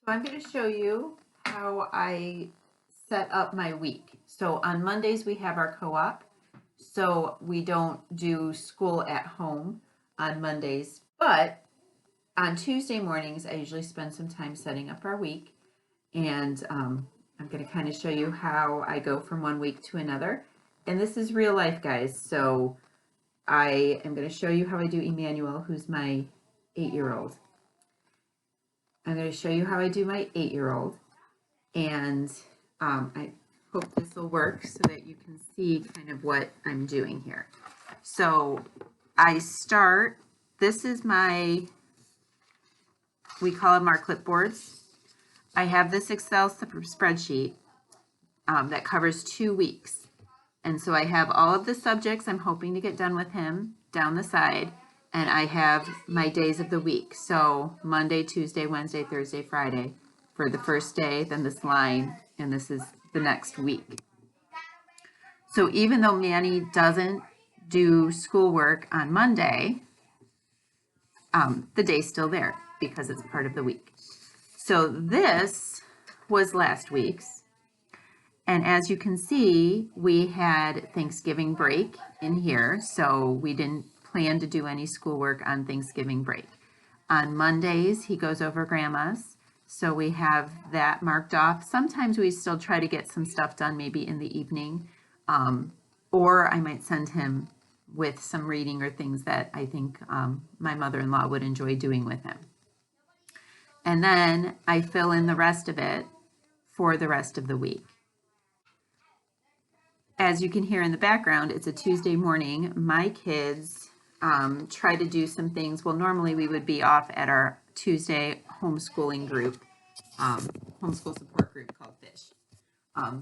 So I'm going to show you how I set up my week. So on Mondays we have our co-op. So we don't do school at home on Mondays, but on Tuesday mornings I usually spend some time setting up our week. And I'm going to kind of show you how I go from one week to another. And this is real life, guys. So I am going to show you how I do Emmanuel, who's my 8-year-old. I'm going to show you how I do my 8-year-old. And I hope this will work so that you can see kind of what I'm doing here. So I start, this is we call them our clipboards. I have this Excel spreadsheet that covers 2 weeks. And so I have all of the subjects I'm hoping to get done with him down the side, and I have my days of the week. So Monday, Tuesday, Wednesday, Thursday, Friday for the first day, then this line, and this is the next week. So even though Manny doesn't do schoolwork on Monday, the day's still there because it's part of the week. So this was last week's. And as you can see, we had Thanksgiving break in here, so we didn't plan to do any schoolwork on Thanksgiving break. On Mondays, he goes over grandma's, so we have that marked off. Sometimes we still try to get some stuff done maybe in the evening, or I might send him with some reading or things that I think my mother-in-law would enjoy doing with him. And then I fill in the rest of it for the rest of the week. As you can hear in the background, it's a Tuesday morning. My kids try to do some things. Well, normally we would be off at our Tuesday homeschooling group, homeschool support group called Fish.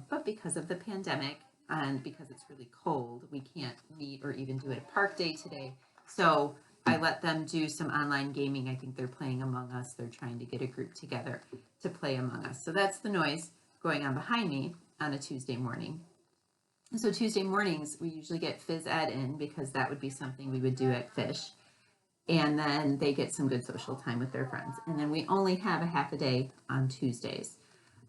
But because of the pandemic and because it's really cold, we can't meet or even do a park day today. So I let them do some online gaming. I think they're playing Among Us. They're trying to get a group together to play Among Us. So that's the noise going on behind me on a Tuesday morning. So Tuesday mornings, we usually get phys ed in because that would be something we would do at Fish. And then they get some good social time with their friends. And then we only have a half a day on Tuesdays.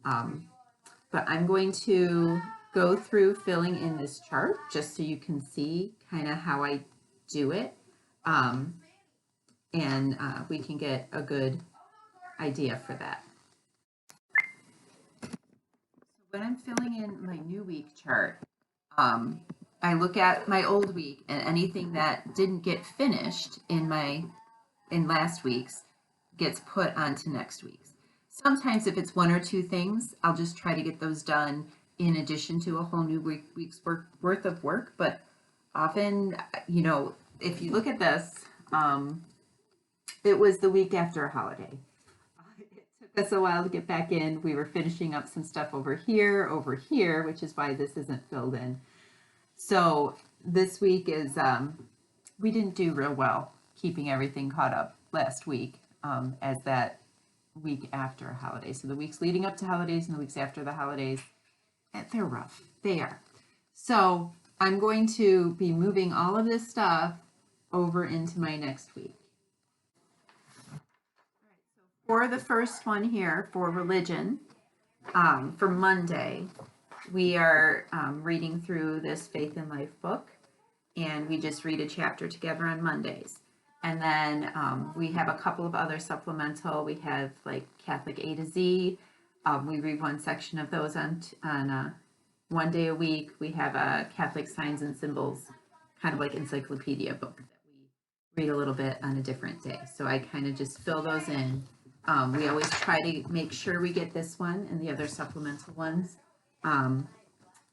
But I'm going to go through filling in this chart just so you can see kind of how I do it. And we can get a good idea for that. So when I'm filling in my new week chart, I look at my old week and anything that didn't get finished in last week's gets put onto next week's. Sometimes if it's 1 or 2 things, I'll just try to get those done in addition to a whole new week's worth of work. But often, you know, if you look at this, it was the week after a holiday. It took us a while to get back in. We were finishing up some stuff over here, which is why this isn't filled in. So this week is, we didn't do real well keeping everything caught up last week as that week after a holiday. So the weeks leading up to holidays and the weeks after the holidays, they're rough. They are. So I'm going to be moving all of this stuff over into my next week. All right, so for the first one here, for religion, for Monday, we are reading through this Faith and Life book, and we just read a chapter together on Mondays. And then we have a couple of other supplemental. We have like Catholic A to Z. We read one section of those on one day a week. We have a Catholic Signs and Symbols, kind of like encyclopedia book that we read a little bit on a different day. So I kind of just fill those in. We always try to make sure we get this one and the other supplemental ones.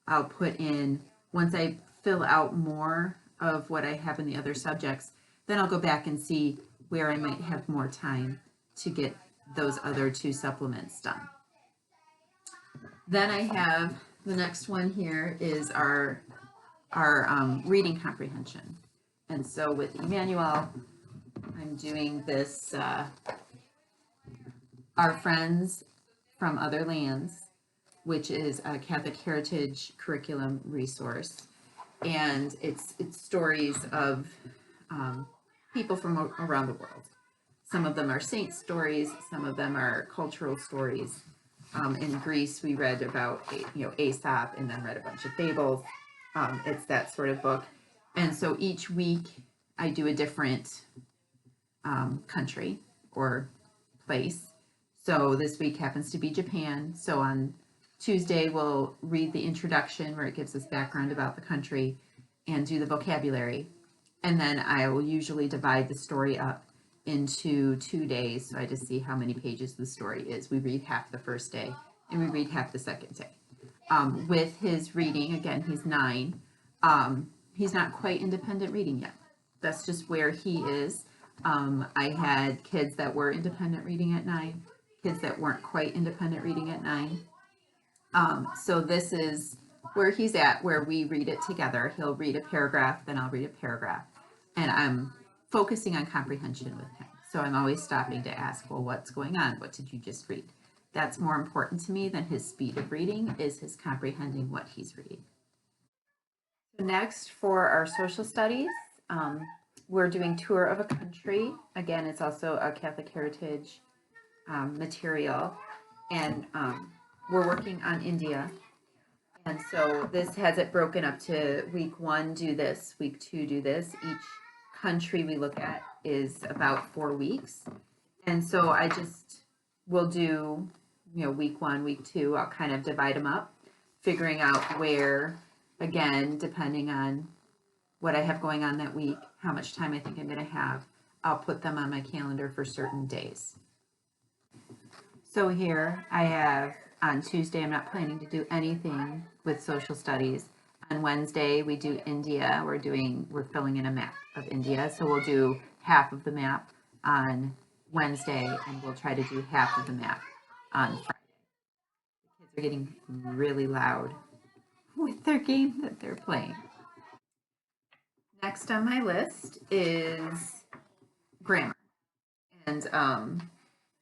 I'll put in, once I fill out more of what I have in the other subjects, then I'll go back and see where I might have more time to get those other 2 supplements done. Then I have the next one here is our reading comprehension. And so with Emmanuel, I'm doing this, Our Friends from Other Lands, which is a Catholic Heritage curriculum resource. And it's stories of people from around the world. some of them are saint stories, some of them are cultural stories. In Greece, we read about, Aesop, and then read a bunch of fables. It's that sort of book. And so each week I do a different country or place. So this week happens to be Japan. So on Tuesday, we'll read the introduction where it gives us background about the country and do the vocabulary. And then I will usually divide the story up into 2 days. So I just see how many pages the story is. We read half the first day and we read half the second day. With his reading, again, he's 9. He's not quite independent reading yet. That's just where he is. I had kids that were independent reading at 9, kids that weren't quite independent reading at 9. So this is where he's at, where we read it together. He'll read a paragraph, then I'll read a paragraph. And I'm focusing on comprehension with him. So I'm always stopping to ask, well, what's going on? What did you just read? That's more important to me than his speed of reading, is his comprehending what he's reading. So next, for our social studies, we're doing Tour of a Country. Again, it's also a Catholic Heritage material. And we're working on India. And so this has it broken up to week 1, do this, week 2, do this. Each country we look at is about 4 weeks. And so I just will do, week 1, week 2, I'll kind of divide them up, figuring out where, again, depending on what I have going on that week, how much time I think I'm going to have, I'll put them on my calendar for certain days. So here I have, on Tuesday, I'm not planning to do anything with social studies. On Wednesday, we do India. We're filling in a map of India. So we'll do half of the map on Wednesday, and we'll try to do half of the map on Friday. The kids are getting really loud with their game that they're playing. Next on my list is grammar. And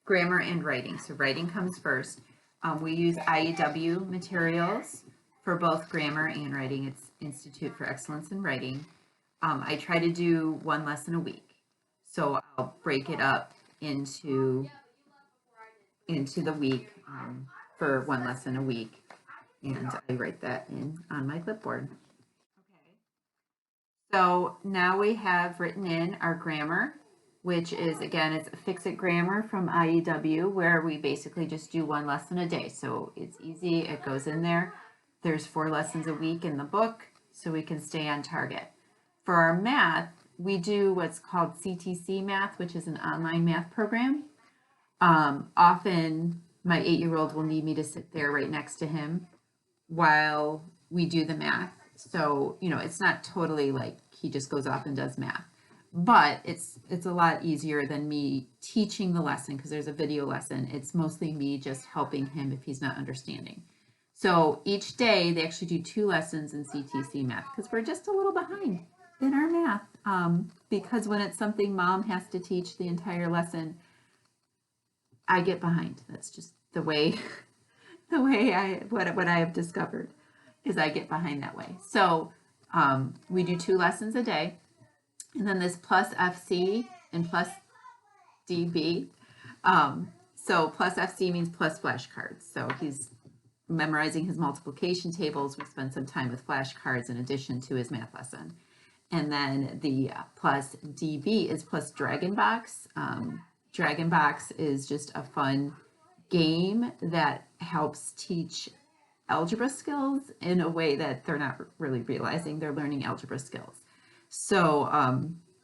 grammar and writing. So writing comes first. We use IEW materials for both grammar and writing. It's Institute for Excellence in Writing. I try to do 1 lesson a week. So I'll break it up into the week for 1 lesson a week. And I write that in on my clipboard. Okay. So now we have written in our grammar, which is, again, it's a Fix-It Grammar from IEW, where we basically just do 1 lesson a day. So it's easy, it goes in there. There's 4 lessons a week in the book, so we can stay on target. For our math, we do what's called CTC Math, which is an online math program. Often my 8-year-old will need me to sit there right next to him while we do the math. So, it's not totally like he just goes off and does math. But it's a lot easier than me teaching the lesson, because there's a video lesson. It's mostly me just helping him if he's not understanding. So each day they actually do 2 lessons in CTC Math, because we're just a little behind in our math. Because when it's something mom has to teach the entire lesson, I get behind. That's just the way what I have discovered is I get behind that way. So we do 2 lessons a day. And then this plus FC and plus DB. So plus FC means plus flashcards. So he's memorizing his multiplication tables. We spend some time with flashcards in addition to his math lesson. And then the plus DB is plus Dragon Box. Dragon Box is just a fun game that helps teach algebra skills in a way that they're not really realizing they're learning algebra skills. So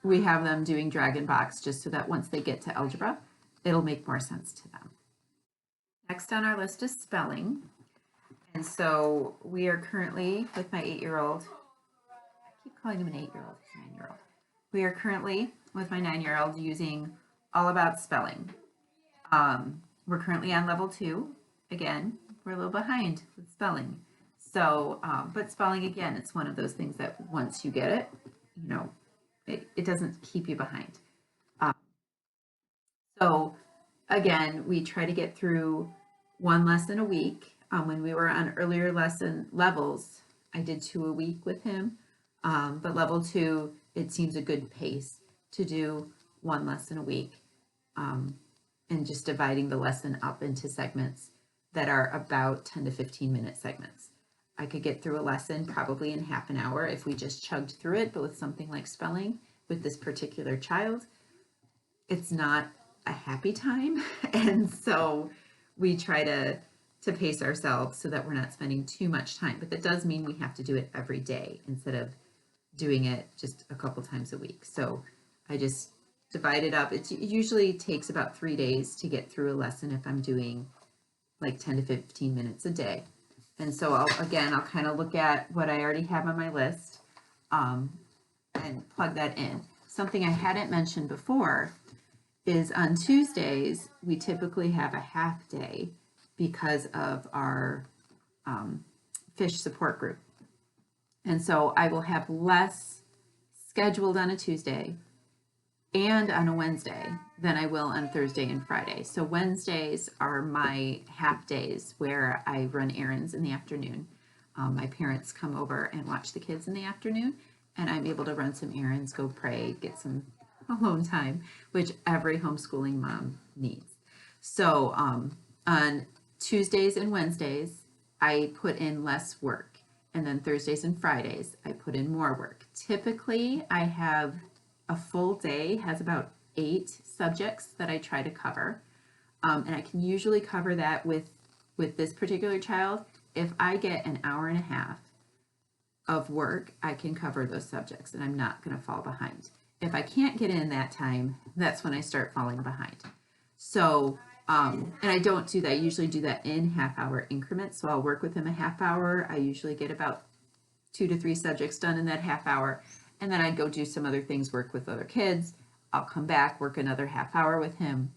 we have them doing Dragon Box just so that once they get to algebra, it'll make more sense to them. Next on our list is spelling. And so we are currently, with my 8-year-old, I keep calling him an 8-year-old, 9-year-old. We are currently, with my 9-year-old, using All About Spelling. We're currently on level 2. Again, we're a little behind with spelling. So, but spelling, again, it's one of those things that once you get it, it doesn't keep you behind. So again, we try to get through 1 lesson a week. When we were on earlier lesson levels, I did 2 a week with him. But level 2, it seems a good pace to do 1 lesson a week. and just dividing the lesson up into segments that are about 10 to 15-minute segments. I could get through a lesson probably in half an hour if we just chugged through it, but with something like spelling with this particular child, it's not a happy time. And so we try to pace ourselves so that we're not spending too much time. But that does mean we have to do it every day instead of doing it just a couple times a week. So I just divide it up. It usually takes about 3 days to get through a lesson if I'm doing like 10 to 15 minutes a day. And so I'll kind of look at what I already have on my list and plug that in. Something I hadn't mentioned before is on Tuesdays, we typically have a half day because of our fish support group. And so I will have less scheduled on a Tuesday and on a Wednesday than I will on Thursday and Friday. So Wednesdays are my half days where I run errands in the afternoon. My parents come over and watch the kids in the afternoon, and I'm able to run some errands, go pray, get some alone time, which every homeschooling mom needs. So on Tuesdays and Wednesdays, I put in less work. And then Thursdays and Fridays, I put in more work. Typically, I have a full day has about 8 subjects that I try to cover. And I can usually cover that with this particular child. If I get an hour and a half of work, I can cover those subjects and I'm not going to fall behind. If I can't get in that time, that's when I start falling behind. So, and I don't do that. I usually do that in half-hour increments. So I'll work with him a half hour. I usually get about 2 to 3 subjects done in that half hour. And then I'd go do some other things, work with other kids. I'll come back, work another half hour with him.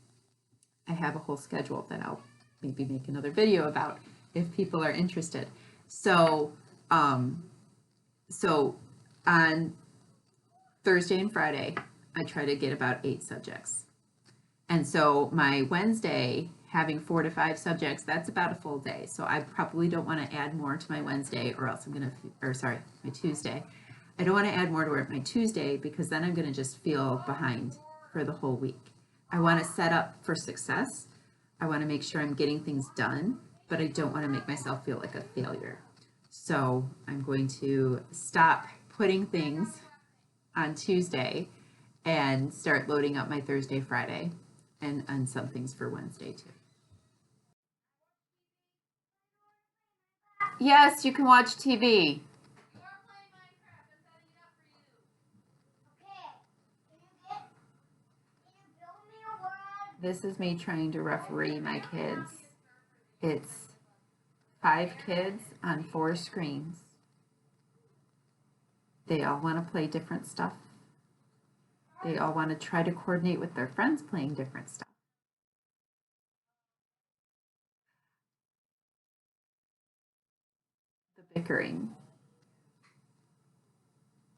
I have a whole schedule that I'll maybe make another video about if people are interested. So, so on Thursday and Friday, I try to get about 8 subjects. And so my Wednesday, having 4 to 5 subjects, that's about a full day. So I probably don't want to add more to my Wednesday or else I'm going to, or sorry, my Tuesday. I don't want to add more to my Tuesday because then I'm going to just feel behind for the whole week. I want to set up for success. I want to make sure I'm getting things done, but I don't want to make myself feel like a failure. So I'm going to stop putting things on Tuesday and start loading up my Thursday, Friday, and some things for Wednesday too. Yes, you can watch TV. This is me trying to referee my kids. It's 5 kids on 4 screens. They all want to play different stuff. They all want to try to coordinate with their friends playing different stuff. The bickering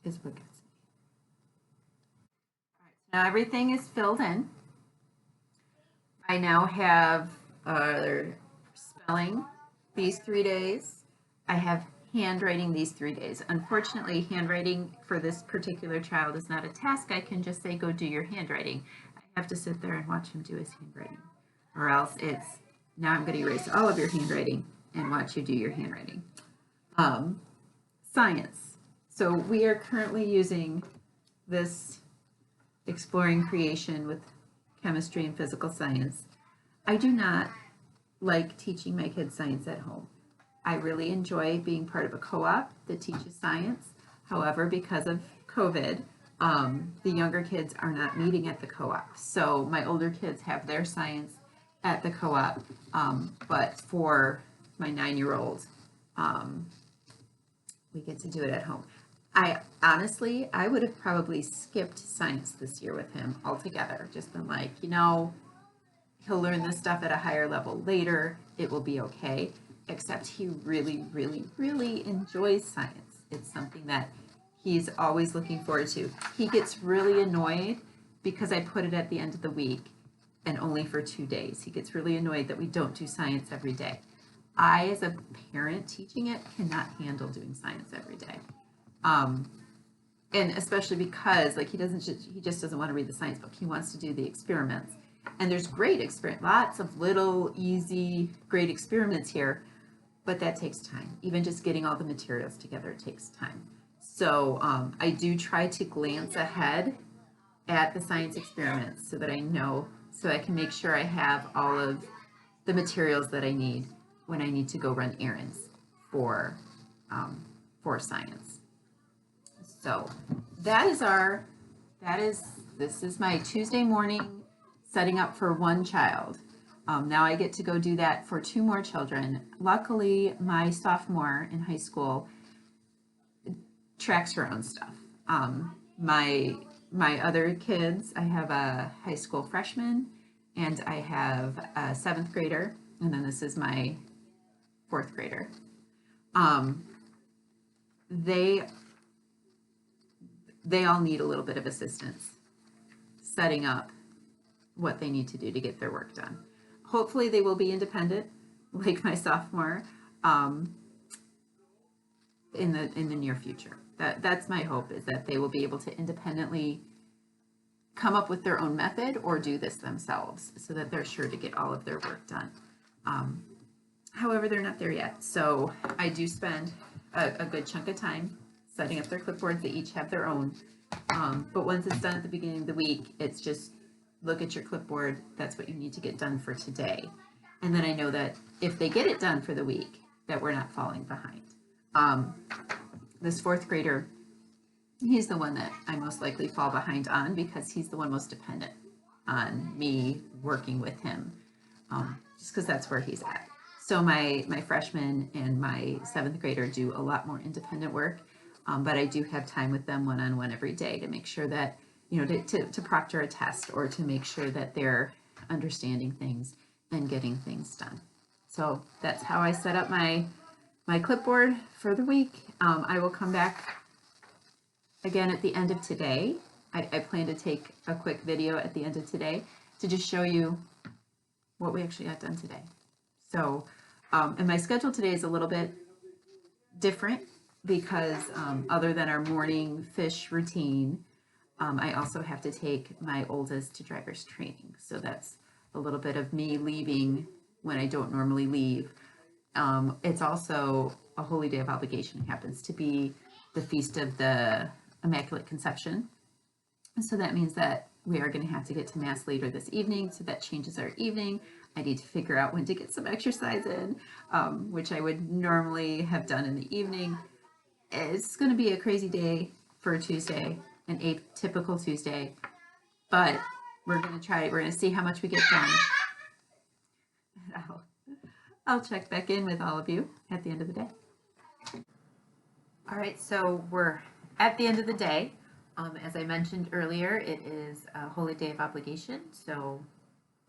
is what gets me. All right, so now everything is filled in. I now have spelling these 3 days. I have handwriting these 3 days. Unfortunately, handwriting for this particular child is not a task I can just say, go do your handwriting. I have to sit there and watch him do his handwriting. Or else it's, now I'm going to erase all of your handwriting and watch you do your handwriting. Science. So we are currently using this Exploring Creation with chemistry and physical science. I do not like teaching my kids science at home. I really enjoy being part of a co-op that teaches science. However, because of COVID, the younger kids are not meeting at the co-op. So my older kids have their science at the co-op, but for my 9-year-old, we get to do it at home. Honestly, I would have probably skipped science this year with him altogether. Just been like, you know, he'll learn this stuff at a higher level later. It will be okay. Except he really, really, really enjoys science. It's something that he's always looking forward to. He gets really annoyed because I put it at the end of the week and only for 2 days. He gets really annoyed that we don't do science every day. I, as a parent teaching it, cannot handle doing science every day. And especially because like he just doesn't want to read the science book. He wants to do the experiments. And there's great experiment, lots of little easy, great experiments here, but that takes time. Even just getting all the materials together takes time. So I do try to glance ahead at the science experiments so that I know, so I can make sure I have all of the materials that I need when I need to go run errands for um, for science. So that is our this is my Tuesday morning setting up for one child. Now I get to go do that for two more children. Luckily, my sophomore in high school tracks her own stuff. My other kids, I have a high school freshman and I have a seventh grader, and then this is my fourth grader. Um, they they all need a little bit of assistance setting up what they need to do to get their work done. Hopefully they will be independent, like my sophomore, um, in the near future. That's my hope, is that they will be able to independently come up with their own method or do this themselves, so that they're sure to get all of their work done. However, they're not there yet, so I do spend a good chunk of time setting up their clipboards. They each have their own, but once it's done at the beginning of the week, it's just look at your clipboard. That's what you need to get done for today. And then I know that if they get it done for the week, that we're not falling behind. This fourth grader, he's the one that I most likely fall behind on, because he's the one most dependent on me working with him, just because that's where he's at. So my freshman and my seventh grader do a lot more independent work, but I do have time with them one-on-one every day to make sure that, to proctor a test, or to make sure that they're understanding things and getting things done. So that's how I set up my clipboard for the week. I will come back again at the end of today. I plan to take a quick video at the end of today to just show you what we actually got done today. So, and my schedule today is a little bit different, because other than our morning fish routine, I also have to take my oldest to driver's training. So that's a little bit of me leaving when I don't normally leave. It's also a holy day of obligation. It happens to be the feast of the Immaculate Conception. So that means that we are going to have to get to Mass later this evening. So that changes our evening. I need to figure out when to get some exercise in, which I would normally have done in the evening. It's going to be a crazy day for a Tuesday, an atypical Tuesday, but we're going to see how much we get done. I'll check back in with all of you at the end of the day. All right, so we're at the end of the day. As I mentioned earlier, it is a holy day of obligation, so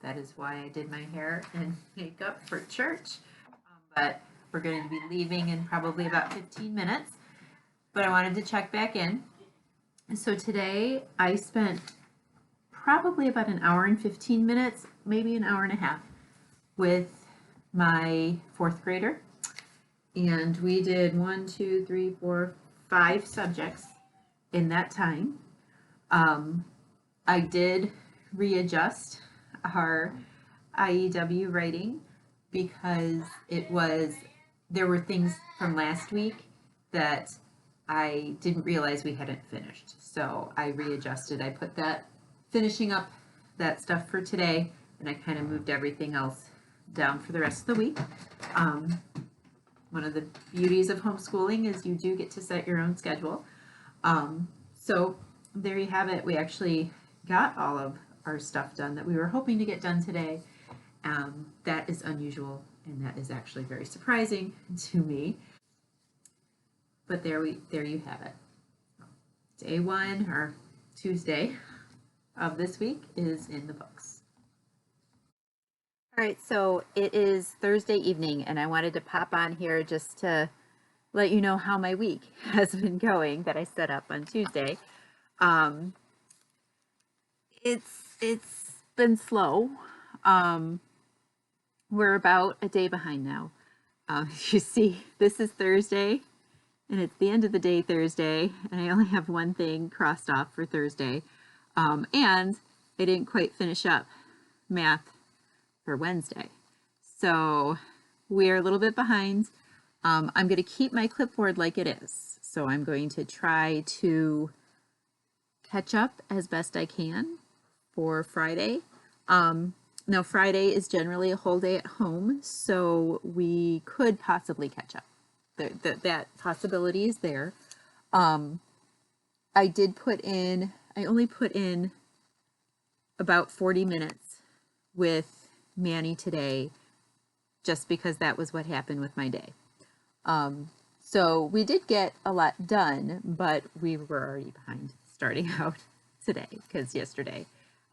that is why I did my hair and makeup for church. But we're going to be leaving in probably about 15 minutes. But I wanted to check back in. So today I spent probably about an hour and 15 minutes, maybe an hour and a half, with my fourth grader. And we did 1, 2, 3, 4, 5 subjects in that time. I did readjust our IEW writing, because there were things from last week that I didn't realize we hadn't finished. So I readjusted. I put that, finishing up that stuff for today, and I kind of moved everything else down for the rest of the week. One of the beauties of homeschooling is you do get to set your own schedule. So there you have it. We actually got all of our stuff done that we were hoping to get done today. That is unusual, and that is actually very surprising to me. But there you have it. Day 1, or Tuesday of this week, is in the books. All right, so it is Thursday evening, and I wanted to pop on here just to let you know how my week has been going that I set up on Tuesday. It's been slow. We're about a day behind now. You see, this is Thursday, and it's the end of the day Thursday, and I only have one thing crossed off for Thursday. And I didn't quite finish up math for Wednesday. So we're a little bit behind. I'm going to keep my clipboard like it is. So I'm going to try to catch up as best I can for Friday. Now Friday is generally a whole day at home, so we could possibly catch up. That possibility is there. I only put in about 40 minutes with Manny today, just because that was what happened with my day. So we did get a lot done, but we were already behind starting out today, because yesterday,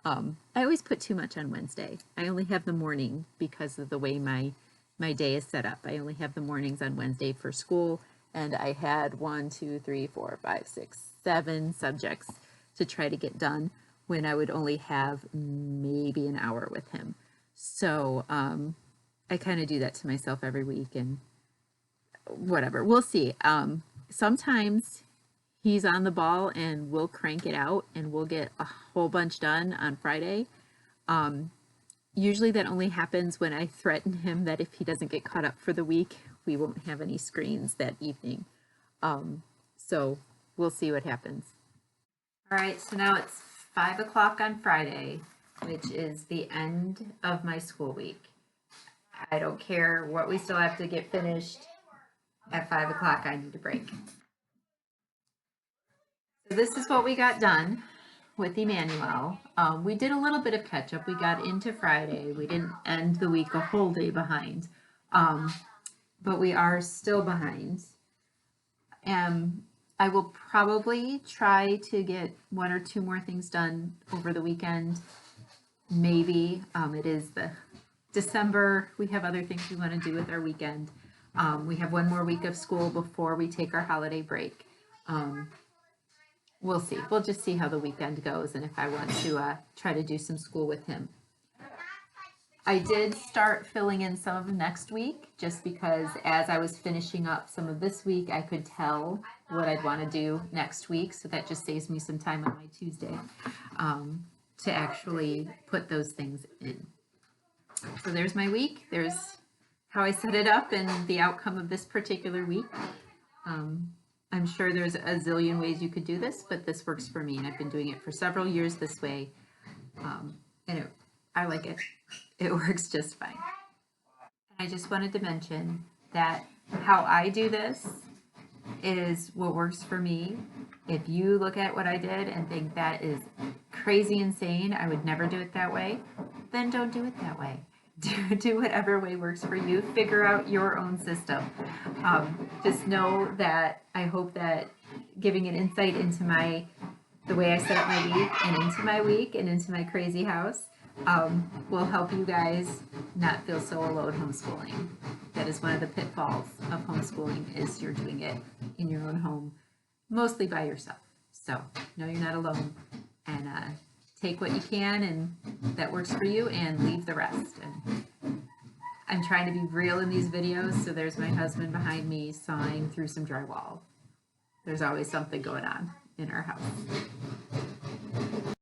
I always put too much on Wednesday. I only have the morning because of the way my day is set up. I only have the mornings on Wednesday for school, and I had 7 subjects to try to get done when I would only have maybe an hour with him. So I kind of do that to myself every week, and whatever, we'll see. Sometimes he's on the ball and we'll crank it out and we'll get a whole bunch done on Friday. Usually that only happens when I threaten him that if he doesn't get caught up for the week, we won't have any screens that evening. So we'll see what happens. All right, so now it's 5 o'clock on Friday, which is the end of my school week. I don't care what we still have to get finished. At 5 o'clock, I need a break. So this is what we got done with Emmanuel. We did a little bit of catch up. We got into Friday. We didn't end the week a whole day behind, but we are still behind. I will probably try to get 1 or 2 more things done over the weekend. Maybe. It is the December. We have other things we want to do with our weekend. We have 1 more week of school before we take our holiday break. We'll see. We'll just see how the weekend goes and if I want to try to do some school with him. I did start filling in some of next week just because as I was finishing up some of this week, I could tell what I'd want to do next week. So that just saves me some time on my Tuesday to actually put those things in. So there's my week. There's how I set it up and the outcome of this particular week. I'm sure there's a zillion ways you could do this, but this works for me, and I've been doing it for several years this way, and I like it. It works just fine. And I just wanted to mention that how I do this is what works for me. If you look at what I did and think that is crazy insane, I would never do it that way, then don't do it that way. Do whatever way works for you. Figure out your own system. Just know that I hope that giving an insight into the way I set up my week and into my crazy house will help you guys not feel so alone homeschooling. That is one of the pitfalls of homeschooling, is you're doing it in your own home, mostly by yourself. So know you're not alone, and take what you can and that works for you, and leave the rest. And I'm trying to be real in these videos, so there's my husband behind me sawing through some drywall. There's always something going on in our house.